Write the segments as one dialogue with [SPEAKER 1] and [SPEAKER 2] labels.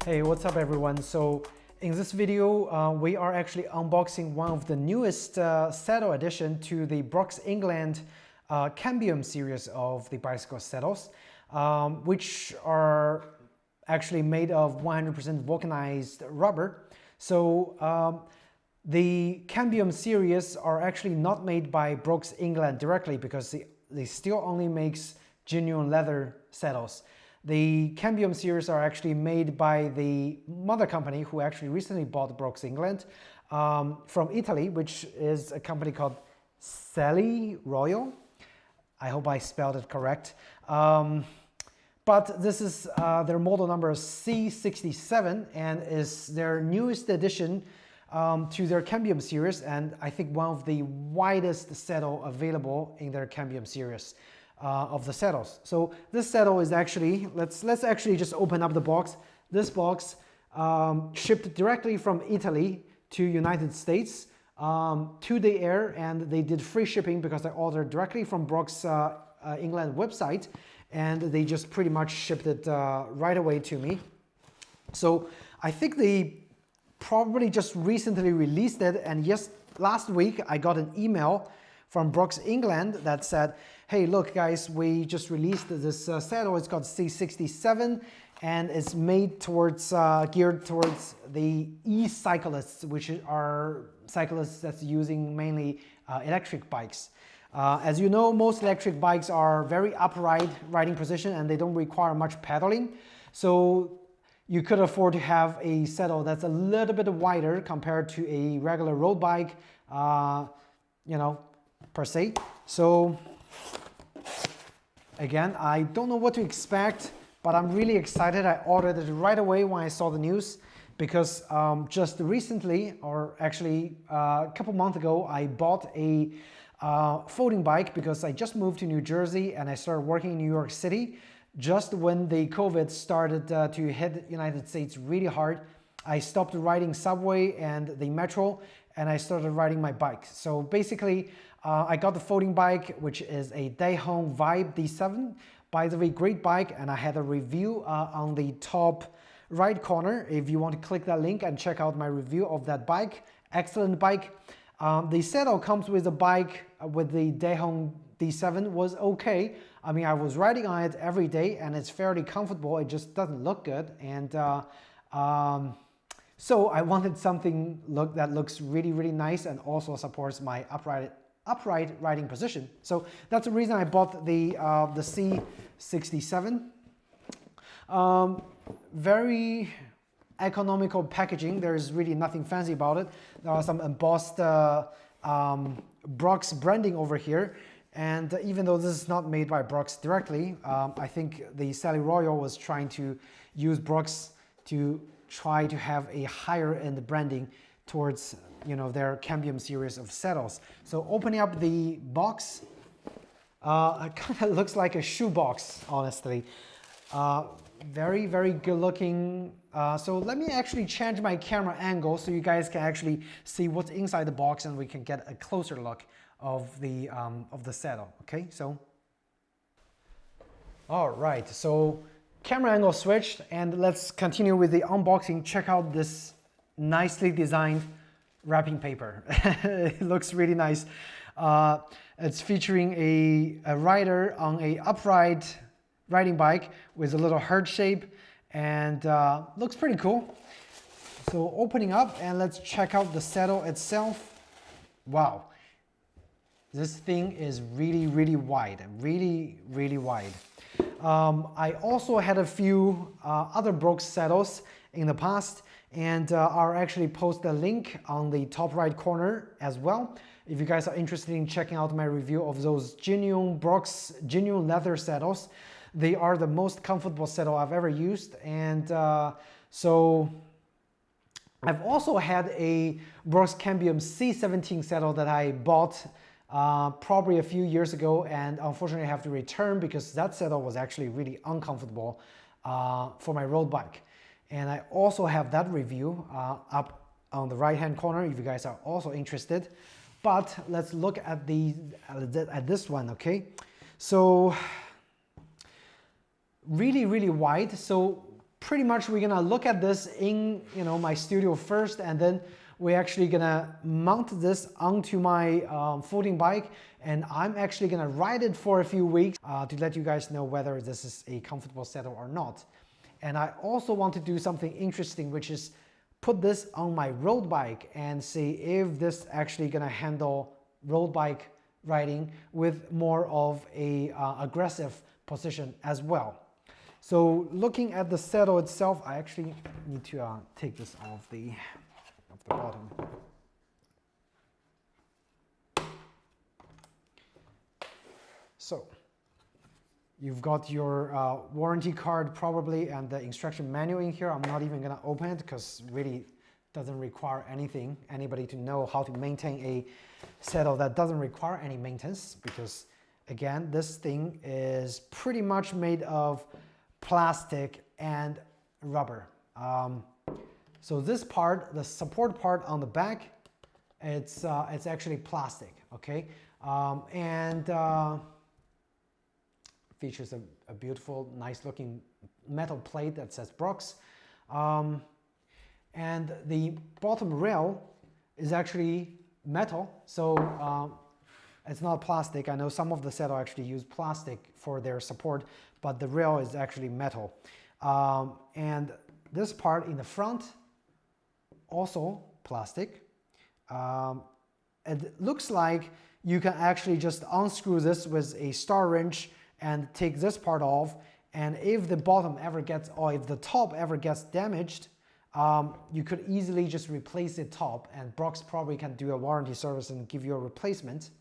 [SPEAKER 1] Hey, what's up everyone? So in this video, we are actually unboxing one of the newest saddle addition to the Brooks England Cambium series of the bicycle saddles, which are actually made of 100% vulcanized rubber. So the Cambium series are actually not made by Brooks England directly because they still only makes genuine leather saddles. The Cambium series are actually made by the mother company who actually recently bought Brooks England from Italy, which is a company called Sally Royal. I hope I spelled it correct. But this is their model number C67 and is their newest addition to their Cambium series, and I think one of the widest saddle available in their Cambium series of the saddles. So this saddle is actually, let's actually just open up the box. This box shipped directly from Italy to United States to the air, and they did free shipping because I ordered directly from Brooks England website, and they just pretty much shipped it right away to me. So I think they probably just recently released it, and yes, last week I got an email from Brooks England that said, hey, look guys, we just released this saddle. It's called C67 and it's made towards, geared towards the e-cyclists, which are cyclists that's using mainly electric bikes. As you know, most electric bikes are very upright riding position and they don't require much pedaling. So you could afford to have a saddle that's a little bit wider compared to a regular road bike, you know, per se. So again, I don't know what to expect, but I'm really excited. I ordered it right away when I saw the news because just recently, or actually a couple months ago, I bought a folding bike because I just moved to New Jersey and I started working in New York City. Just when the COVID started to hit the United States really hard, I stopped riding subway and the metro and I started riding my bike. So basically, I got the folding bike, which is a Dayhong Vibe D7. By the way, great bike, and I had a review on the top right corner. If you want to click that link and check out my review of that bike, excellent bike. The saddle comes with a bike with the Dayhong D7 was okay. I mean, I was riding on it every day and it's fairly comfortable. It just doesn't look good. And so I wanted something that looks really, really nice and also supports my upright riding position. So that's the reason I bought the C67. Very economical packaging. There's really nothing fancy about it. There are some embossed Brooks branding over here. And even though this is not made by Brooks directly, I think the Sally Royal was trying to use Brooks to try to have a higher end branding towards, you know, their Cambium series of saddles. So opening up the box, it kind of looks like a shoe box, honestly. Very, very good looking. So let me actually change my camera angle so you guys can actually see what's inside the box and we can get a closer look of the saddle. Okay, so all right, so camera angle switched, and let's continue with the unboxing. Check out this nicely designed wrapping paper. It looks really nice. It's featuring a rider on a upright riding bike with a little heart shape, and looks pretty cool. So opening up, and let's check out the saddle itself. Wow. This thing is really, really wide, really, really wide. I also had a few other Brooks saddles in the past, and I'll actually post the link on the top right corner as well. If you guys are interested in checking out my review of those genuine Brooks, genuine leather saddles, they are the most comfortable saddle I've ever used. And so I've also had a Brooks Cambium C17 saddle that I bought probably a few years ago, and unfortunately I have to return because that saddle was actually really uncomfortable for my road bike. And I also have that review up on the right hand corner if you guys are also interested. But let's look at this one, okay? So really, really wide. So pretty much we're gonna look at this in my studio first, and then we're actually gonna mount this onto my folding bike, and I'm actually gonna ride it for a few weeks to let you guys know whether this is a comfortable saddle or not. And I also want to do something interesting, which is put this on my road bike and see if this actually gonna handle road bike riding with more of a aggressive position as well. So looking at the saddle itself, I actually need to take this off the bottom. So you've got your warranty card probably and the instruction manual in here. I'm not even gonna open it because really doesn't require anybody to know how to maintain a saddle that doesn't require any maintenance, because again, this thing is pretty much made of plastic and rubber. So this part, the support part on the back, it's actually plastic, okay? Features a beautiful, nice looking metal plate that says Brooks. And the bottom rail is actually metal, so it's not plastic. I know some of the saddle actually use plastic for their support, but the rail is actually metal. And this part in the front, also plastic. It looks like you can actually just unscrew this with a star wrench and take this part off, and if the bottom ever gets, or if the top ever gets damaged, you could easily just replace the top, and Brooks probably can do a warranty service and give you a replacement.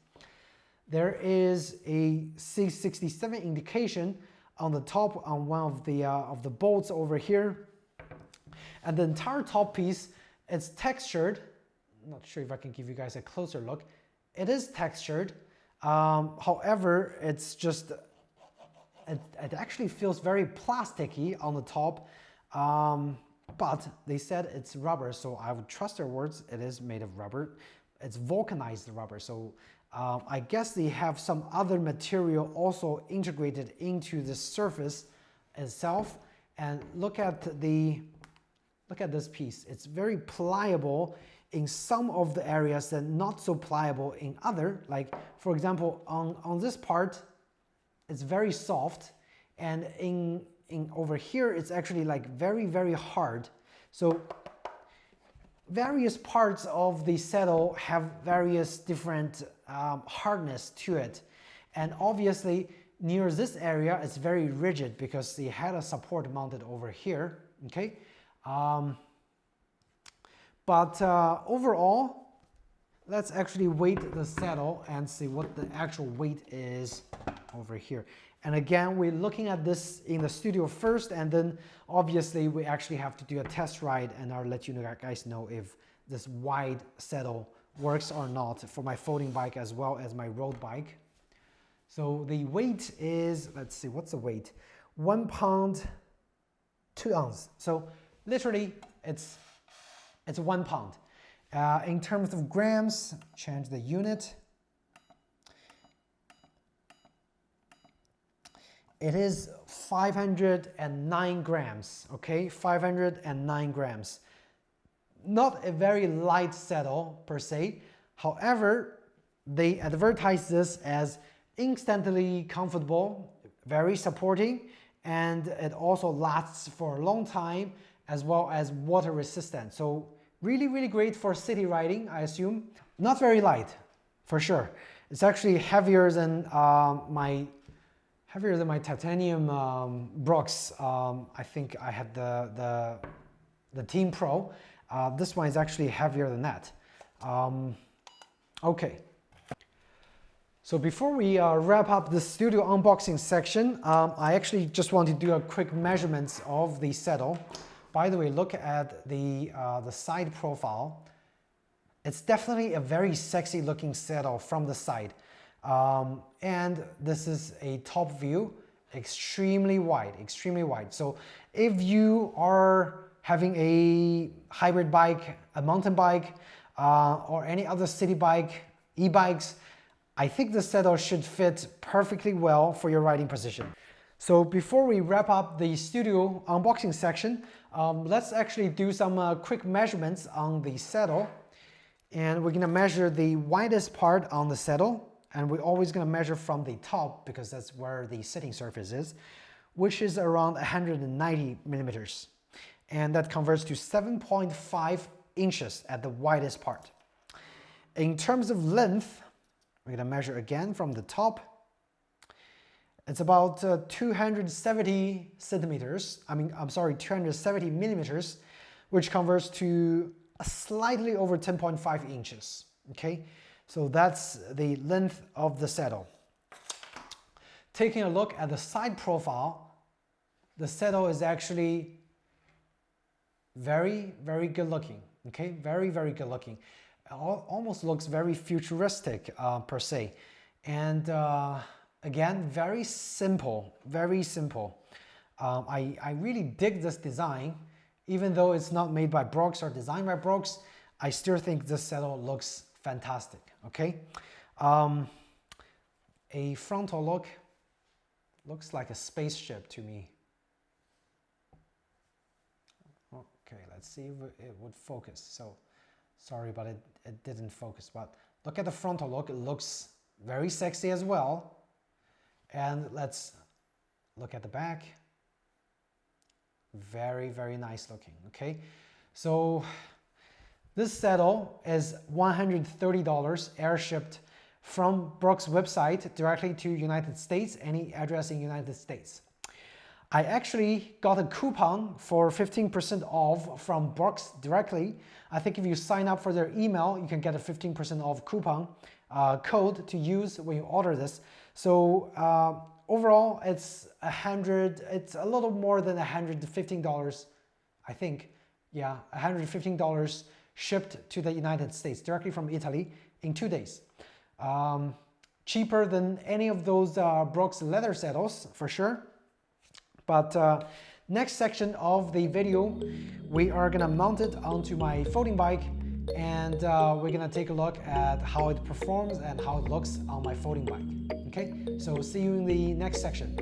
[SPEAKER 1] There is a C67 indication on the top on one of the bolts over here, and the entire top piece, it's textured. I'm not sure if I can give you guys a closer look. It is textured, however, it's just it actually feels very plasticky on the top, but they said it's rubber, so I would trust their words. It is made of rubber. It's vulcanized rubber, so I guess they have some other material also integrated into the surface itself. And look at this piece. It's very pliable in some of the areas and not so pliable in other. Like for example, on this part, it's very soft, and in over here, it's actually like very, very hard. So various parts of the saddle have various different hardness to it. And obviously near this area, it's very rigid because they had a support mounted over here, okay? Overall, let's actually weight the saddle and see what the actual weight is over here. And again, we're looking at this in the studio first, and then obviously we actually have to do a test ride, and I'll let you guys know if this wide saddle works or not for my folding bike as well as my road bike. So the weight is, let's see, what's the weight? 1 pound, 2 ounces. So literally it's 1 pound. In terms of grams, change the unit. It is 509 grams, okay? 509 grams. Not a very light saddle per se. However, they advertise this as instantly comfortable, very supporting, and it also lasts for a long time, as well as water resistant. So really, really great for city riding, I assume. Not very light, for sure. It's actually heavier than my titanium Brooks. I think I had the Team Pro. This one is actually heavier than that. Okay. So before we wrap up the studio unboxing section, I actually just want to do a quick measurements of the saddle. By the way, look at the side profile. It's definitely a very sexy looking saddle from the side. And this is a top view, extremely wide, extremely wide. So if you are having a hybrid bike, a mountain bike, or any other city bike, e-bikes, I think the saddle should fit perfectly well for your riding position. So before we wrap up the studio unboxing section, let's actually do some quick measurements on the saddle. And we're gonna measure the widest part on the saddle, and we're always gonna measure from the top because that's where the sitting surface is, which is around 190 millimeters. And that converts to 7.5 inches at the widest part. In terms of length, we're gonna measure again from the top. It's about 270 centimeters, 270 millimeters, which converts to slightly over 10.5 inches, okay? So that's the length of the saddle. Taking a look at the side profile, the saddle is actually very, very good looking, okay? Very, very good looking. It almost looks very futuristic per se. And again, very simple, very simple. I really dig this design. Even though it's not made by Brooks or designed by Brooks, I still think this saddle looks fantastic, okay? A frontal look looks like a spaceship to me. Okay, let's see if it would focus. So, sorry, but it didn't focus. But look at the frontal look. It looks very sexy as well. And let's look at the back. Very, very nice looking, okay? So this saddle is $130 air-shipped from Brooks' website directly to United States, any address in United States. I actually got a coupon for 15% off from Brooks directly. I think if you sign up for their email, you can get a 15% off coupon code to use when you order this. So overall, it's a little more than $115, I think. Yeah, $115 shipped to the United States directly from Italy in 2 days. Cheaper than any of those Brooks leather saddles, for sure. But next section of the video, we are gonna mount it onto my folding bike, and we're gonna take a look at how it performs and how it looks on my folding bike. Okay, so see you in the next section.